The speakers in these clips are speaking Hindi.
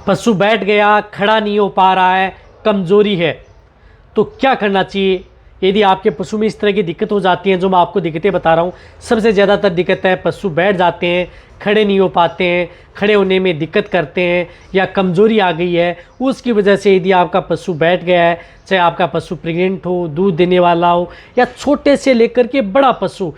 पशु बैठ गया, खड़ा नहीं हो पा रहा है, कमज़ोरी है, तो क्या करना चाहिए? यदि आपके पशु में इस तरह की दिक्कत हो जाती है, जो मैं आपको दिक्कतें बता रहा हूँ, सबसे ज़्यादातर दिक्कत है पशु बैठ जाते हैं, खड़े नहीं हो पाते हैं, खड़े होने में दिक्कत करते हैं, या कमज़ोरी आ गई है, उसकी वजह से यदि आपका पशु बैठ गया है, चाहे आपका पशु प्रेग्नेंट हो, दूध देने वाला हो, या छोटे से लेकर के बड़ा पशु,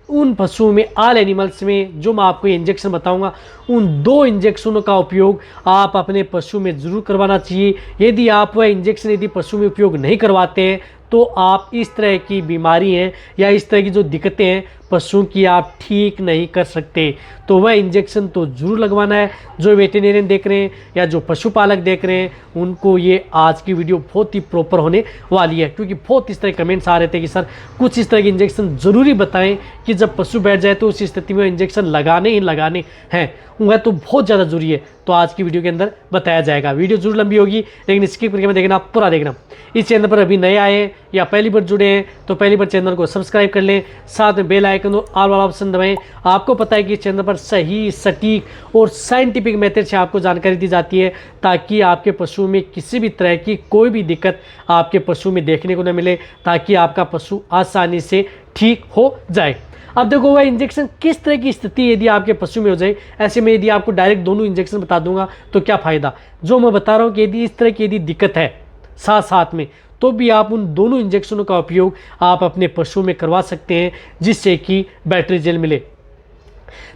उन पशुओं में, ऑल एनिमल्स में जो मैं आपको ये इंजेक्शन बताऊंगा, उन 2 इंजेक्शनों का उपयोग आप अपने पशु में ज़रूर करवाना चाहिए। यदि आप वह इंजेक्शन यदि पशु में उपयोग नहीं करवाते हैं, तो आप इस तरह की बीमारी हैं या इस तरह की जो दिक्कतें हैं पशुओं की, आप ठीक नहीं कर सकते। तो वह इंजेक्शन तो ज़रूर लगवाना है। जो वेटेरियन देख रहे हैं या जो पशुपालक देख रहे हैं, उनको ये आज की वीडियो बहुत ही प्रॉपर होने वाली है, क्योंकि बहुत इस तरह कमेंट्स आ रहे थे कि सर कुछ इस तरह के इंजेक्शन ज़रूरी बताएं कि जब पशु बैठ जाए तो उस स्थिति में इंजेक्शन लगाने ही लगाने हैं, वह तो बहुत ज़्यादा ज़रूरी है। तो आज की वीडियो के अंदर बताया जाएगा। वीडियो जरूर लंबी होगी, लेकिन स्किप करके मैं देखना, पूरा देखना। इस चैनल पर अभी नए आए हैं या पहली बार जुड़े हैं तो पहली बार चैनल को सब्सक्राइब कर लें, साथ में बेल आइकन और ऑल वाला ऑप्शन दबाएं। आपको पता है कि इस चैनल पर सही, सटीक और साइंटिफिक मेथड से आपको जानकारी दी जाती है, ताकि आपके पशु में किसी भी तरह की कोई भी दिक्कत आपके पशु में देखने को न मिले, ताकि आपका पशु आसानी से ठीक हो जाए। अब देखो, वह इंजेक्शन किस तरह की स्थिति यदि आपके पशु में हो जाए, ऐसे में यदि आपको डायरेक्ट दोनों इंजेक्शन बता दूंगा तो क्या फ़ायदा। जो मैं बता रहा हूँ कि यदि इस तरह की यदि दिक्कत है साथ साथ में, तो भी आप उन दोनों इंजेक्शनों का उपयोग आप अपने पशु में करवा सकते हैं, जिससे कि बेटर रिजल्ट मिले।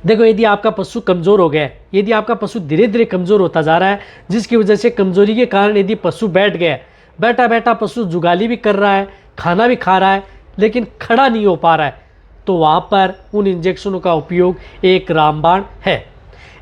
देखो, यदि आपका पशु कमज़ोर हो गया है, यदि आपका पशु धीरे धीरे कमज़ोर होता जा रहा है, जिसकी वजह से कमज़ोरी के कारण यदि पशु बैठ गया है, बैठा बैठा पशु जुगाली भी कर रहा है, खाना भी खा रहा है, लेकिन खड़ा नहीं हो पा रहा है, तो वहाँ पर उन इंजेक्शनों का उपयोग एक रामबाण है।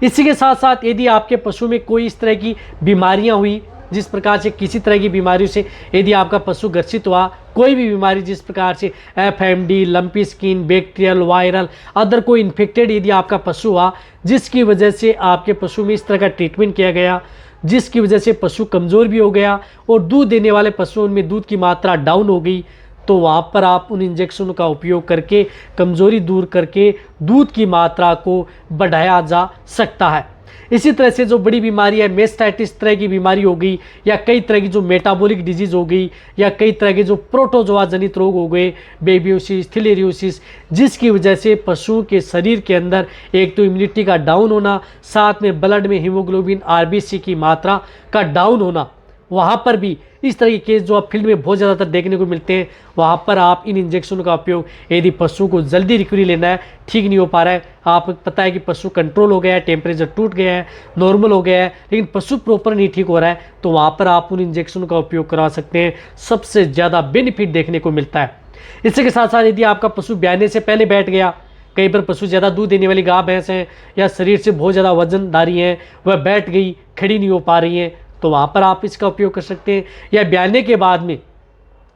इसी के साथ साथ यदि आपके पशु में कोई इस तरह की बीमारियाँ हुई, जिस प्रकार से किसी तरह की बीमारियों से यदि आपका पशु ग्रसित हुआ, कोई भी बीमारी जिस प्रकार से FMD, lumpy skin, bacterial, viral, other कोई इन्फेक्टेड यदि आपका पशु हुआ, जिसकी वजह से आपके पशु में इस तरह का ट्रीटमेंट किया गया, जिसकी वजह से पशु कमज़ोर भी हो गया और दूध देने वाले पशुओं में दूध की मात्रा डाउन हो गई, तो वहाँ पर आप उन इंजेक्शनों का उपयोग करके कमज़ोरी दूर करके दूध की मात्रा को बढ़ाया जा सकता है। इसी तरह से जो बड़ी बीमारी है, मेस्टाइटिस तरह की बीमारी हो गई, या कई तरह की जो मेटाबॉलिक डिजीज़ हो गई, या कई तरह के जो प्रोटोजोआ जनित रोग हो गए, बेबियोसिस, फिलेरियोसिस, जिसकी वजह से पशुओं के शरीर के अंदर एक तो इम्यूनिटी का डाउन होना, साथ में ब्लड में हीमोग्लोबिन RBC की मात्रा का डाउन होना, वहाँ पर भी इस तरह के केस जो आप फील्ड में बहुत ज़्यादातर देखने को मिलते हैं, वहाँ पर आप इन इंजेक्शनों का उपयोग, यदि पशु को जल्दी रिकवरी लेना है, ठीक नहीं हो पा रहा है, आप पता है कि पशु कंट्रोल हो गया है, टेम्परेचर टूट गया है, नॉर्मल हो गया है, लेकिन पशु प्रॉपर नहीं ठीक हो रहा है, तो वहाँ पर आप उन इंजेक्शनों का उपयोग करवा सकते हैं। सबसे ज़्यादा बेनिफिट देखने को मिलता है। इसी के साथ साथ यदि आपका पशु ब्याने से पहले बैठ गया, कई बार पशु ज़्यादा दूध देने वाली गाय भैंस हैं या शरीर से बहुत ज़्यादा वजनदारी हैं, वह बैठ गई, खड़ी नहीं हो पा रही हैं, तो वहाँ पर आप इसका उपयोग कर सकते हैं। या ब्याने के बाद में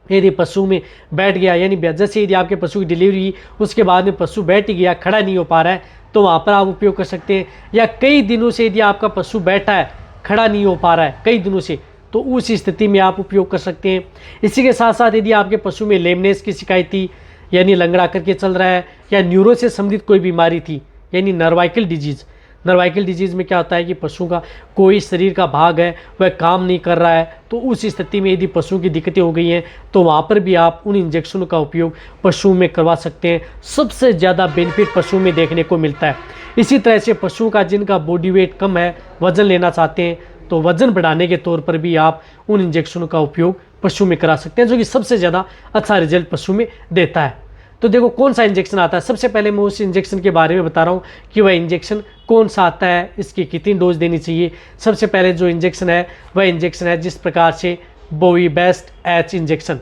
यदि पशु में बैठ गया, यानी जैसे यदि आपके पशु की डिलीवरी हुई, उसके बाद में पशु बैठ गया, खड़ा नहीं हो पा रहा है, तो वहाँ पर आप उपयोग कर सकते हैं। या कई दिनों से यदि आपका पशु बैठा है, खड़ा नहीं हो पा रहा है कई दिनों से, तो उस स्थिति में आप उपयोग कर सकते हैं। इसी के साथ साथ यदि आपके पशु में लेमनेस की शिकायत थी, यानी लंगड़ा करके चल रहा है, या न्यूरो से संबंधित कोई बीमारी थी, यानी नर्वाइकल डिजीज़। नर्वाइकल डिजीज़ में क्या होता है कि पशु का कोई शरीर का भाग है वह काम नहीं कर रहा है, तो उस स्थिति में यदि पशु की दिक्कतें हो गई हैं, तो वहाँ पर भी आप उन इंजेक्शनों का उपयोग पशु में करवा सकते हैं। सबसे ज़्यादा बेनिफिट पशु में देखने को मिलता है। इसी तरह से पशु का जिनका बॉडी वेट कम है, वज़न लेना चाहते हैं, तो वज़न बढ़ाने के तौर पर भी आप उन इंजेक्शनों का उपयोग पशु में करा सकते हैं, जो कि सबसे ज़्यादा अच्छा रिजल्ट पशु में देता है। तो देखो, कौन सा इंजेक्शन आता है। सबसे पहले मैं उस इंजेक्शन के बारे में बता रहा हूँ कि वह इंजेक्शन कौन सा आता है, इसकी कितनी डोज देनी चाहिए। सबसे पहले जो इंजेक्शन है वह इंजेक्शन है जिस प्रकार से बोविबेस्ट H इंजेक्शन।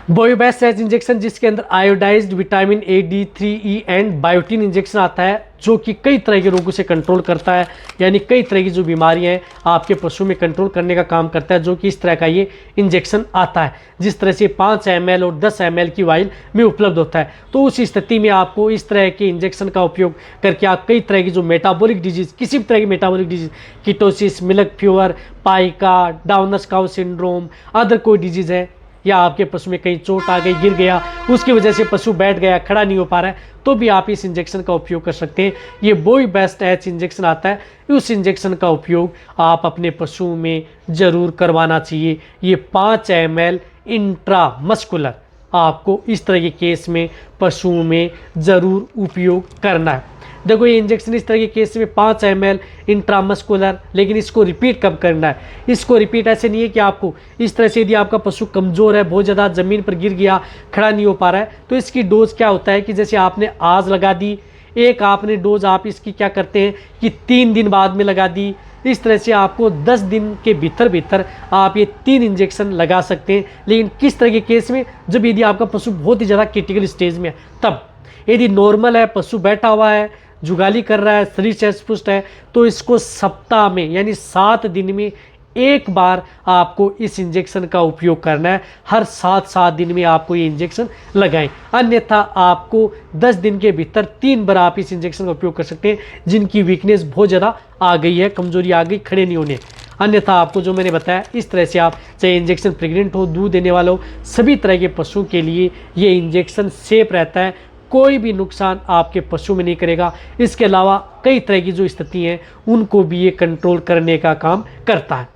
बोविबेस्ट H इंजेक्शन जिसके अंदर iodised vitamin A, D3, E and biotin injection आता है, जो कि कई तरह के रोगों से कंट्रोल करता है, यानी कई तरह की जो बीमारियां हैं आपके पशु में कंट्रोल करने का काम करता है, जो कि इस तरह का ये इंजेक्शन आता है। जिस तरह से 5 ml और 10 ml की वाइल में उपलब्ध होता है, तो उस स्थिति में आपको इस तरह के इंजेक्शन का उपयोग करके आप कई तरह की जो मेटाबॉलिक डिजीज़, किसी भी तरह की metabolic disease, ketosis, milk fever, pica, downers cow syndrome, other कोई डिजीज़ है, या आपके पशु में कहीं चोट आ गई, गिर गया, उसकी वजह से पशु बैठ गया, खड़ा नहीं हो पा रहा है, तो भी आप इस इंजेक्शन का उपयोग कर सकते हैं। ये बोई बेस्ट एच इंजेक्शन आता है, उस इंजेक्शन का उपयोग आप अपने पशु में ज़रूर करवाना चाहिए। ये 5 ml इंट्रामस्कुलर आपको इस तरह के केस में पशुओं में ज़रूर उपयोग करना है। देखो ये इंजेक्शन इस तरह के केस में 5 ml इंट्रामस्कुलर, लेकिन इसको रिपीट कब करना है? इसको रिपीट ऐसे नहीं है कि आपको इस तरह से, यदि आपका पशु कमज़ोर है, बहुत ज़्यादा ज़मीन पर गिर गया, खड़ा नहीं हो पा रहा है, तो इसकी डोज क्या होता है कि जैसे आपने आज लगा दी, एक आपने डोज आप इसकी क्या करते हैं कि 3 दिन बाद में लगा दी। इस तरह से आपको 10 दिन के भीतर आप ये 3 इंजेक्शन लगा सकते हैं। लेकिन किस तरह के केस में? जब यदि आपका पशु बहुत ही ज़्यादा क्रिटिकल स्टेज में है तब। यदि नॉर्मल है, पशु बैठा हुआ है, जुगाली कर रहा है, शरीर चेष्ट पुष्ट है, तो इसको सप्ताह में यानी 7 दिन में एक बार आपको इस इंजेक्शन का उपयोग करना है। हर 7 दिन में आपको ये इंजेक्शन लगाएं। अन्यथा आपको 10 दिन के भीतर 3 बार आप इस इंजेक्शन का उपयोग कर सकते हैं, जिनकी वीकनेस बहुत ज़्यादा आ गई है, कमजोरी आ गई, खड़े नहीं होने। अन्यथा आपको जो मैंने बताया इस तरह से आप, चाहे इंजेक्शन प्रेग्नेंट हो, दूध देने वाला हो, सभी तरह के पशुओं के लिए ये इंजेक्शन सेफ रहता है। कोई भी नुकसान आपके पशु में नहीं करेगा। इसके अलावा कई तरह की जो स्थिति हैं उनको भी ये कंट्रोल करने का काम करता है।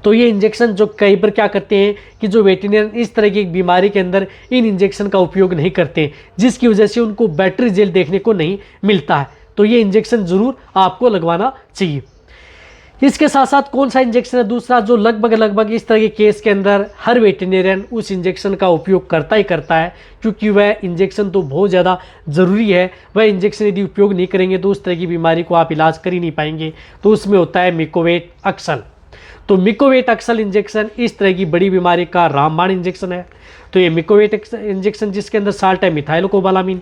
तो ये इंजेक्शन जो कई बार क्या करते हैं कि जो वेटरनरी इस तरह की बीमारी के अंदर इन इंजेक्शन का उपयोग नहीं करते हैं, जिसकी वजह से उनको बेटर रिजल्ट देखने को नहीं मिलता है। तो ये इंजेक्शन ज़रूर आपको लगवाना चाहिए। इसके साथ साथ कौन सा इंजेक्शन है दूसरा जो लगभग इस तरह के केस के अंदर हर वेटरनरियन उस इंजेक्शन का उपयोग करता ही करता है, क्योंकि वह इंजेक्शन तो बहुत ज़्यादा ज़रूरी है। वह इंजेक्शन यदि उपयोग नहीं करेंगे तो उस तरह की बीमारी को आप इलाज कर ही नहीं पाएंगे। तो उसमें होता है मिकोवेट अक्सल। तो मिकोवेट अक्सल इंजेक्शन इस तरह की बड़ी बीमारी का रामबाण इंजेक्शन है। तो ये मिकोवेट इंजेक्शन जिसके अंदर साल्ट है मिथाइलोकोबालामिन,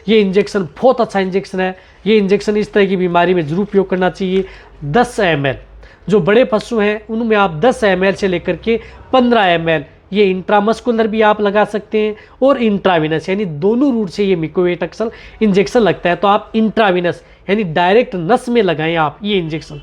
ये इंजेक्शन बहुत अच्छा इंजेक्शन है। ये इंजेक्शन इस तरह की बीमारी में जरूर उपयोग करना चाहिए। 10 ml जो बड़े पशु हैं उनमें आप 10 ml से लेकर के 15 ml ये इंट्रामस्कुलर भी आप लगा सकते हैं और इंट्राविनस, यानी दोनों रूट से ये मिकोवेट अक्सल इंजेक्शन लगता है। तो आप इंट्राविनस यानी डायरेक्ट नस में लगाएं आप ये इंजेक्शन।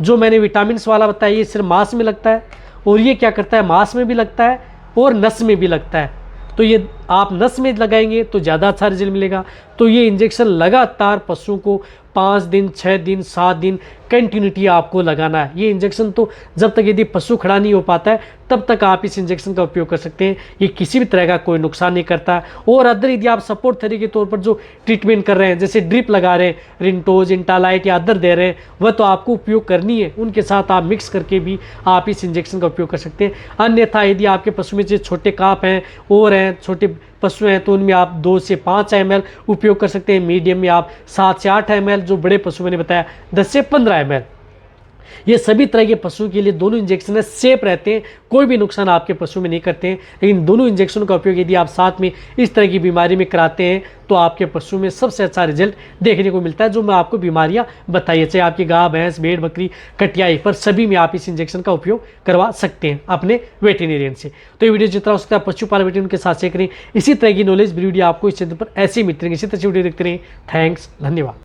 जो मैंने विटामिन वाला बताया ये सिर्फ मांस में लगता है, और ये क्या करता है, मांस में भी लगता है और नस में भी लगता है। तो ये आप नस में लगाएंगे तो ज़्यादा अच्छा रिजल्ट मिलेगा। तो ये इंजेक्शन लगातार पशुओं को 5 दिन, 6 दिन, 7 दिन कंटिन्यूटी आपको लगाना है। ये इंजेक्शन तो जब तक यदि पशु खड़ा नहीं हो पाता है तब तक आप इस इंजेक्शन का उपयोग कर सकते हैं। ये किसी भी तरह का कोई नुकसान नहीं करता है। और अदर यदि आप सपोर्ट थेरेपी के तौर पर जो ट्रीटमेंट कर रहे हैं, जैसे ड्रिप लगा रहे हैं, रिंटोज, इंटालाइट या अदर दे रहे हैं, वह तो आपको उपयोग करनी है। उनके साथ आप मिक्स करके भी आप इस इंजेक्शन का उपयोग कर सकते हैं। अन्यथा यदि आपके पशु में जो छोटे काप हैं और हैं, छोटे पशु हैं, तो उनमें आप 2 से 5 ml उपयोग कर सकते हैं। मीडियम में आप 7 से 8 ml, जो बड़े पशु मैंने बताया 10 से 15 ml। ये सभी तरह के पशुओं के लिए दोनों इंजेक्शन सेफ रहते हैं, कोई भी नुकसान आपके पशु में नहीं करते हैं। लेकिन दोनों इंजेक्शन का उपयोग यदि आप साथ में इस तरह की बीमारी में कराते हैं तो आपके पशु में सबसे अच्छा रिजल्ट देखने को मिलता है। जो मैं आपको बीमारियां बताई, चाहे आपकी गाय, भैंस, भेड़, बकरी, कटियाई, पर सभी में आप इस इंजेक्शन का उपयोग करवा सकते हैं अपने वेटरनरियन से। तो ये वीडियो जितना हो सकता है पशुपालन वेटरनरी के साथ शेयर करें। इसी तरह की नॉलेज वीडियो आपको इस चैनल पर ऐसे ही मिलते रहेंगे। इसी तरह से वीडियो देखते रहें। थैंक्स, धन्यवाद।